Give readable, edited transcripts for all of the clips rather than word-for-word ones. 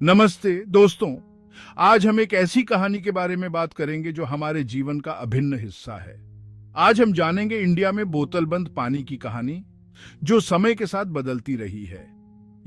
नमस्ते दोस्तों। आज हम एक ऐसी कहानी के बारे में बात करेंगे जो हमारे जीवन का अभिन्न हिस्सा है। आज हम जानेंगे इंडिया में बोतलबंद पानी की कहानी, जो समय के साथ बदलती रही है।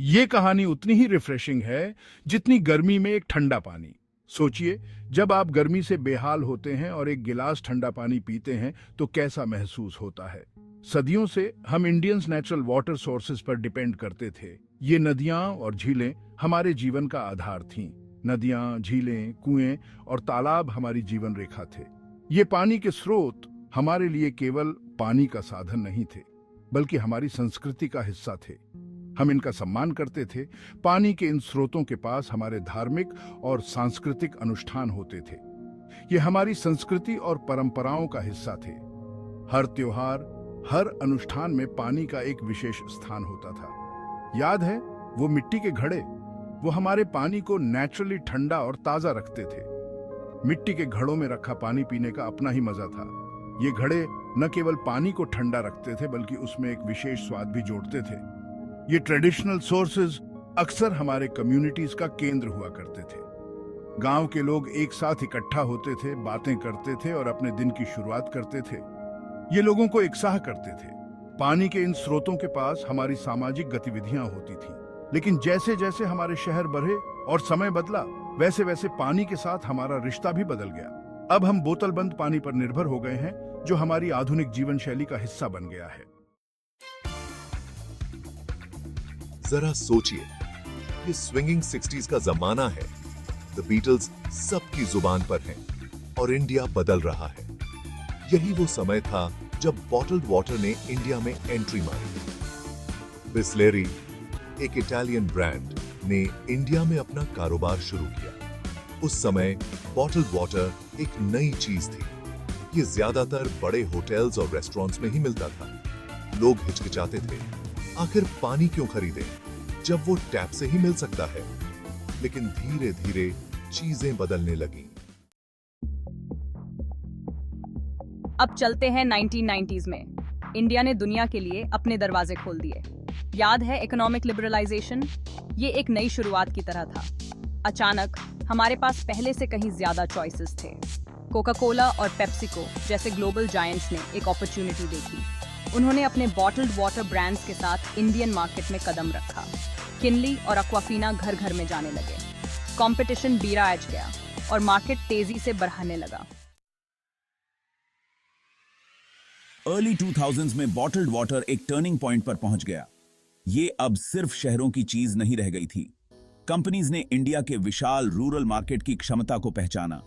ये कहानी उतनी ही रिफ्रेशिंग है जितनी गर्मी में एक ठंडा पानी। सोचिए, जब आप गर्मी से बेहाल होते हैं और एक गिलास ठंडा पानी पीते हैं तो कैसा महसूस होता है। सदियों से हम इंडियंस नेचुरल वाटर सोर्सेज पर डिपेंड करते थे। ये नदियां और झीलें हमारे जीवन का आधार थीं। नदियां, झीलें, कुएं और तालाब हमारी जीवन रेखा थे। ये पानी के स्रोत हमारे लिए केवल पानी का साधन नहीं थे, बल्कि हमारी संस्कृति का हिस्सा थे। हम इनका सम्मान करते थे। पानी के इन स्रोतों के पास हमारे धार्मिक और सांस्कृतिक अनुष्ठान होते थे। ये हमारी संस्कृति और परंपराओं का हिस्सा थे। हर त्योहार, हर अनुष्ठान में पानी का एक विशेष स्थान होता था। याद है वो मिट्टी के घड़े? वो हमारे पानी को नेचुरली ठंडा और ताजा रखते थे। मिट्टी के घड़ों में रखा पानी पीने का अपना ही मजा था। ये घड़े न केवल पानी को ठंडा रखते थे, बल्कि उसमें एक विशेष स्वाद भी जोड़ते थे। ये ट्रेडिशनल सोर्सेज अक्सर हमारे कम्युनिटीज का केंद्र हुआ करते थे। गांव के लोग एक साथ इकट्ठा होते थे, बातें करते थे और अपने दिन की शुरुआत करते थे। ये लोगों को एकसाथ करते थे। पानी के इन स्रोतों के पास हमारी सामाजिक गतिविधियां होती थीं। लेकिन जैसे जैसे हमारे शहर बढ़े और समय बदला, वैसे वैसे पानी के साथ हमारा रिश्ता भी बदल गया। अब हम बोतलबंद पानी पर निर्भर हो गए हैं, जो हमारी आधुनिक जीवन शैली का हिस्सा बन गया है। जरा सोचिए, ये स्विंगिंग 60s का जमाना है। द बीटल्स सबकी जुबान पर हैं और इंडिया बदल रहा है। यही वो समय था जब बॉटल्ड वाटर ने इंडिया में एंट्री मारी। बिस्लेरी, एक इटालियन ब्रांड, ने इंडिया में अपना कारोबार शुरू किया। उस समय बॉटल्ड वाटर एक नई चीज थी। ये ज्यादातर बड़े होटल्स और रेस्टोरेंट्स में ही मिलता था। लोग हिचकिचाते थे, आखिर पानी क्यों खरीदें जब वो टैप से ही मिल सकता है। लेकिन धीरे धीरे चीजें बदलने लगीं। अब चलते हैं 1990s में। इंडिया ने दुनिया के लिए अपने दरवाजे खोल दिए। याद है इकोनॉमिक लिबरलाइजेशन? ये एक नई शुरुआत की तरह था। अचानक हमारे पास पहले से कहीं ज्यादा चॉइसेस थे। कोका कोला और पेप्सिको जैसे ग्लोबल जायंट्स ने एक अपॉर्चुनिटी देखी। उन्होंने अपने बॉटल्ड वाटर ब्रांड्स के साथ इंडियन मार्केट में कदम रखा। किनली और अक्वाफीना घर घर में जाने लगे। कंपटीशन बीरा एज गया और मार्केट तेजी से बढ़ने लगा। अर्ली 2000s में बॉटल्ड वाटर एक टर्निंग पॉइंट पर पहुंच गया। ये अब सिर्फ शहरों की चीज नहीं रह गई थी। कंपनीज ने इंडिया के विशाल रूरल मार्केट की क्षमता को पहचाना।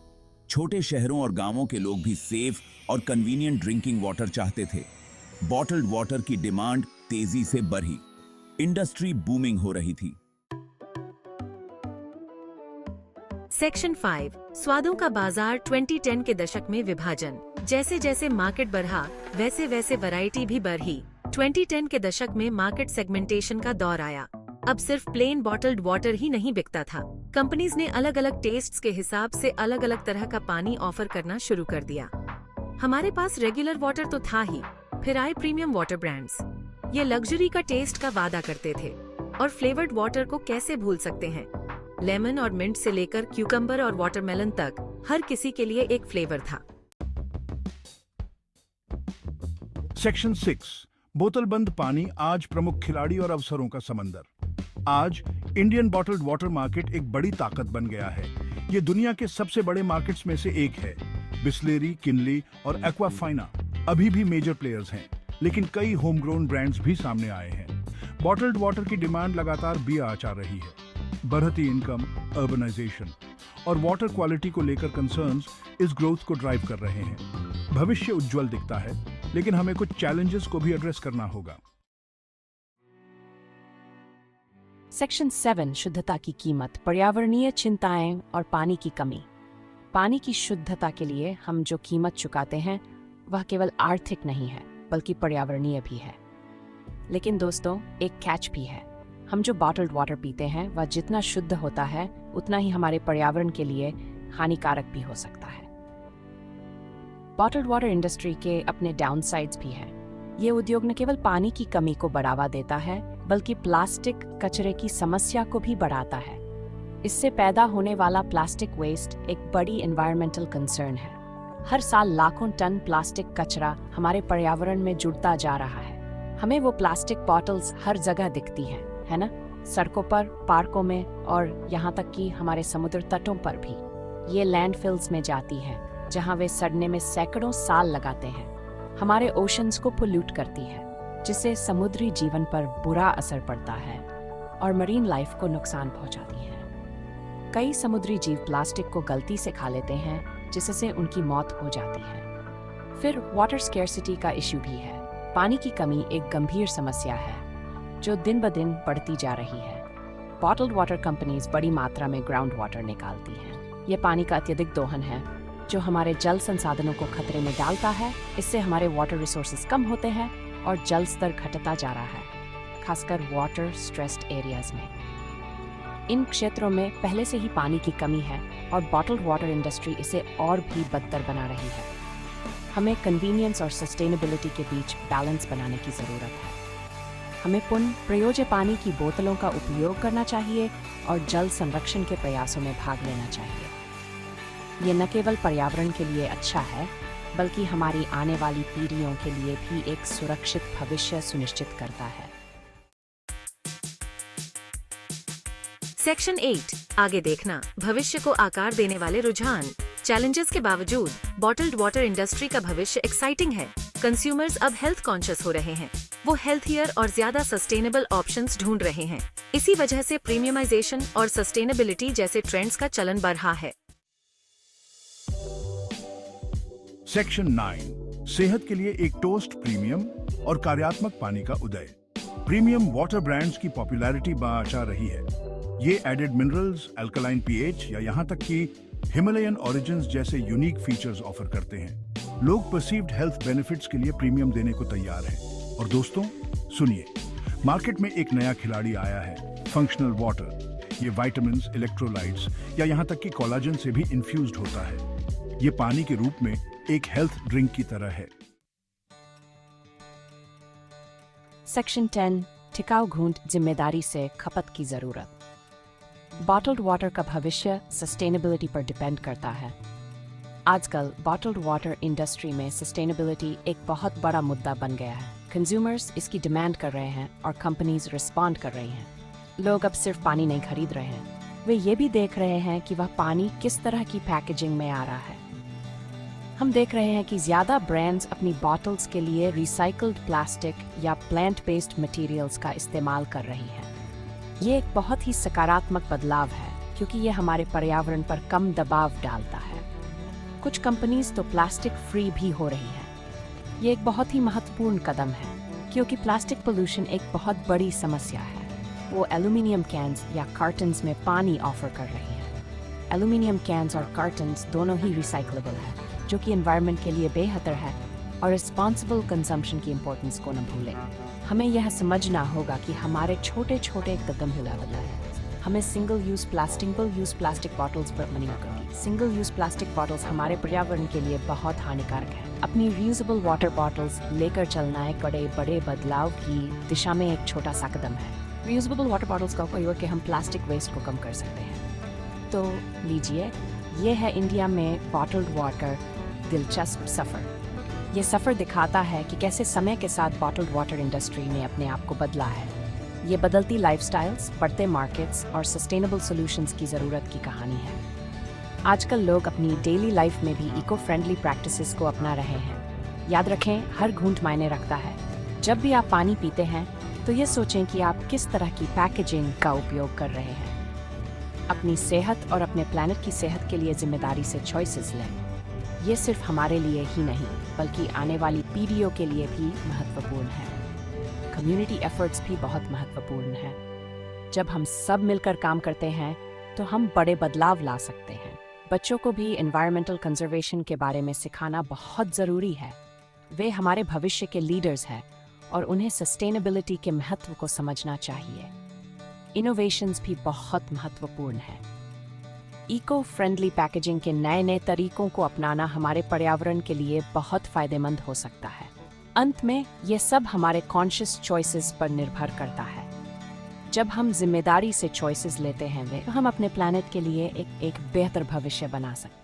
छोटे शहरों और गांवों के लोग भी सेफ और कन्वीनियंट ड्रिंकिंग वाटर चाहते थे। बॉटल्ड वाटर की डिमांड तेजी से बढ़ी। इंडस्ट्री बूमिंग हो रही थी। सेक्शन 5, स्वादों का बाजार। 2010 के दशक में विभाजन। जैसे जैसे मार्केट बढ़ा, वैसे वैसे वैरायटी भी बढ़ी। 2010 के दशक में मार्केट सेगमेंटेशन का दौर आया। अब सिर्फ प्लेन बॉटल्ड वाटर ही नहीं बिकता था। कंपनीज ने अलग अलग टेस्ट्स के हिसाब से अलग अलग तरह का पानी ऑफर करना शुरू कर दिया। हमारे पास रेगुलर वाटर तो था ही, फिर आए प्रीमियम वाटर ब्रांड्स। ये लग्जरी का टेस्ट का वादा करते थे। और फ्लेवर्ड वाटर को कैसे भूल सकते हैं। लेमन और मिंट से लेकर क्यूकम्बर और वाटरमेलन तक, हर किसी के लिए एक फ्लेवर था। सेक्शन 6, बोतलबंद पानी आज प्रमुख खिलाड़ी और अवसरों का समंदर। आज इंडियन बॉटल्ड वाटर मार्केट एक बड़ी ताकत बन गया है। ये दुनिया के सबसे बड़े मार्केट्स में से एक है। बिस्लेरी, किनली और एक्वाफाइना अभी भी मेजर प्लेयर्स हैं, लेकिन कई होम ग्रोन ब्रांड्स भी सामने आए हैं। बॉटल्ड वाटर की डिमांड लगातार बढ़ती जा रही है। बढ़ती इनकम, अर्बनाइजेशन और वाटर क्वालिटी को लेकर कंसर्न्स इस ग्रोथ को ड्राइव कर रहे हैं। भविष्य उज्जवल दिखता है, लेकिन हमें कुछ चैलेंजेस को भी एड्रेस करना होगा। सेक्शन 7, शुद्धता की कीमत, पर्यावरणीय चिंताएं और पानी की कमी। पानी की शुद्धता के लिए हम जो कीमत चुकाते हैं वह केवल आर्थिक नहीं है, बल्कि पर्यावरणीय भी है। लेकिन दोस्तों, एक कैच भी है। हम जो बॉटल्ड वाटर पीते हैं वह जितना शुद्ध होता है, उतना ही हमारे पर्यावरण के लिए हानिकारक भी हो सकता है। बॉटल्ड वाटर इंडस्ट्री के अपने डाउनसाइड्स भी हैं। ये उद्योग न केवल पानी की कमी को बढ़ावा देता है, बल्कि प्लास्टिक कचरे की समस्या को भी बढ़ाता है। इससे पैदा होने वाला प्लास्टिक वेस्ट एक बड़ी एनवायरमेंटल कंसर्न है। हर साल लाखों टन प्लास्टिक कचरा हमारे पर्यावरण में जुड़ता जा रहा है। हमें वो प्लास्टिक बॉटल्स हर जगह दिखती हैं, है ना? सड़कों पर, पार्कों में और यहाँ तक कि हमारे समुद्र तटों पर भी। ये लैंडफिल्स में जाती हैं, जहाँ वे सड़ने में सैकड़ों साल लगाते हैं। हमारे ओशंस को पोल्यूट करती है, जिससे समुद्री जीवन पर बुरा असर पड़ता है और मरीन लाइफ को नुकसान पहुंचाती है। कई समुद्री जीव प्लास्टिक को गलती से खा लेते हैं, जिससे उनकी मौत हो जाती है। फिर वाटर स्केर्सिटी का इश्यू भी है। पानी की कमी एक गंभीर समस्या है जो दिन ब दिन बढ़ती जा रही है। बॉटल्ड वाटर कंपनीज बड़ी मात्रा में ग्राउंड वाटर निकालती हैं। ये पानी का अत्यधिक दोहन है जो हमारे जल संसाधनों को खतरे में डालता है। इससे हमारे वाटर रिसोर्सेज कम होते हैं और जल स्तर घटता जा रहा है, खासकर वाटर स्ट्रेस्ड एरियाज में। इन क्षेत्रों में पहले से ही पानी की कमी है और बॉटल्ड वाटर इंडस्ट्री इसे और भी बदतर बना रही है। हमें कन्वीनियंस और सस्टेनेबिलिटी के बीच बैलेंस बनाने की ज़रूरत है। हमें पुनः प्रयोज्य पानी की बोतलों का उपयोग करना चाहिए और जल संरक्षण के प्रयासों में भाग लेना चाहिए। ये न केवल पर्यावरण के लिए अच्छा है, बल्कि हमारी आने वाली पीढ़ियों के लिए भी एक सुरक्षित भविष्य सुनिश्चित करता है। सेक्शन 8 आगे देखना, भविष्य को आकार देने वाले रुझान। चैलेंजेस के बावजूद बॉटल्ड वाटर इंडस्ट्री का भविष्य एक्साइटिंग है। कंज्यूमर्स अब हेल्थ कॉन्शियस हो रहे हैं। वो हेल्थियर और ज्यादा सस्टेनेबल ऑप्शंस ढूंढ रहे हैं। इसी वजह से प्रीमियमाइजेशन और सस्टेनेबिलिटी जैसे ट्रेंड्स का चलन बढ़ रहा है। सेक्शन 9 सेहत के लिए एक टोस्ट प्रीमियम और कार्यात्मक पानी का उदय। प्रीमियम वाटर ब्रांड्स की पॉपुलैरिटी बाचा रही है। ये एडेड मिनरल्स, अल्कलाइन पीएच या यहाँ तक कि हिमालयन ओरिजिन्स जैसे यूनिक फीचर्स ऑफर करते हैं। लोग परसीव्ड हेल्थ बेनिफिट्स के लिए प्रीमियम देने को तैयार हैं। और दोस्तों सुनिए, मार्केट में एक नया खिलाड़ी आया है, फंक्शनल वाटर। ये विटामिन्स, इलेक्ट्रोलाइट्स या यहाँ तक कि कोलाजन से भी इन्फ्यूज्ड होता है। ये पानी के रूप में एक हेल्थ ड्रिंक की तरह है। सेक्शन 10 टिकाऊ घूंट जिम्मेदारी से खपत की जरूरत। बॉटल्ड वाटर का भविष्य सस्टेनेबिलिटी पर डिपेंड करता है। आजकल बॉटल्ड वाटर इंडस्ट्री में सस्टेनेबिलिटी एक बहुत बड़ा मुद्दा बन गया है। कंज्यूमर्स इसकी डिमांड कर रहे हैं और कंपनीज रिस्पॉन्ड कर रही हैं। लोग अब सिर्फ पानी नहीं खरीद रहे हैं, वे ये भी देख रहे हैं कि वह पानी किस तरह की पैकेजिंग में आ रहा है। हम देख रहे हैं कि ज़्यादा ब्रांड्स अपनी बॉटल्स के लिए रिसाइकल्ड प्लास्टिक या प्लांट बेस्ड मटेरियल्स का इस्तेमाल कर रही हैं। ये एक बहुत ही सकारात्मक बदलाव है क्योंकि ये हमारे पर्यावरण पर कम दबाव डालता है। कुछ कंपनीज तो प्लास्टिक फ्री भी हो रही है। ये एक बहुत ही महत्वपूर्ण कदम है क्योंकि प्लास्टिक पोल्यूशन एक बहुत बड़ी समस्या है। वो एल्यूमिनियम कैन्स या कार्टन्स में पानी ऑफर कर रही है। एल्यूमिनियम कैन्स और कार्टन्स दोनों ही रिसाइक्लेबल है, जो कि एनवायरनमेंट के लिए बेहतर है और रिस्पॉन्सिबल कंजम्पशन की इम्पोर्टेंस को न भूलें। हमें यह समझना होगा कि हमारे छोटे छोटे कदम ही लाभदायक है। हमें single use plastic bottles per money करेंगे। सिंगल यूज प्लास्टिक बॉटल्स हमारे पर्यावरण के लिए बहुत हानिकारक है। अपनी रीयूजेबल वाटर बॉटल्स लेकर चलना एक बड़े बदलाव की दिशा में एक छोटा सा कदम है। रीयूजेबल वाटर बॉटल्स का उपयोग करके हम प्लास्टिक वेस्ट को कम कर सकते हैं। तो लीजिए, ये है इंडिया में बॉटल्ड वाटर दिलचस्प सफ़र। ये सफ़र दिखाता है कि कैसे समय के साथ बॉटल्ड वाटर इंडस्ट्री ने अपने आप को बदला है। ये बदलती लाइफस्टाइल्स, बढ़ते मार्केट्स और सस्टेनेबल सॉल्यूशंस की ज़रूरत की कहानी है। आजकल लोग अपनी डेली लाइफ में भी इको फ्रेंडली प्रैक्टिसेस को अपना रहे हैं। याद रखें, हर घूंट मायने रखता है। जब भी आप पानी पीते हैं तो ये सोचें कि आप किस तरह की पैकेजिंग का उपयोग कर रहे हैं। अपनी सेहत और अपने प्लैनेट की सेहत के लिए जिम्मेदारी से चॉइसेस लें। ये सिर्फ हमारे लिए ही नहीं, बल्कि आने वाली पीढ़ियों के लिए भी महत्वपूर्ण है। कम्युनिटी एफर्ट्स भी बहुत महत्वपूर्ण है। जब हम सब मिलकर काम करते हैं तो हम बड़े बदलाव ला सकते हैं। बच्चों को भी एनवायरमेंटल कंजर्वेशन के बारे में सिखाना बहुत ज़रूरी है। वे हमारे भविष्य के लीडर्स हैं और उन्हें सस्टेनेबिलिटी के महत्व को समझना चाहिए। इनोवेशंस भी बहुत महत्वपूर्ण है। इको फ्रेंडली पैकेजिंग के नए तरीकों को अपनाना हमारे पर्यावरण के लिए बहुत फायदेमंद हो सकता है। अंत में ये सब हमारे कॉन्शियस चॉइसेस पर निर्भर करता है। जब हम जिम्मेदारी से चॉइसेस लेते हैं वे तो हम अपने प्लैनेट के लिए एक बेहतर भविष्य बना सकते हैं।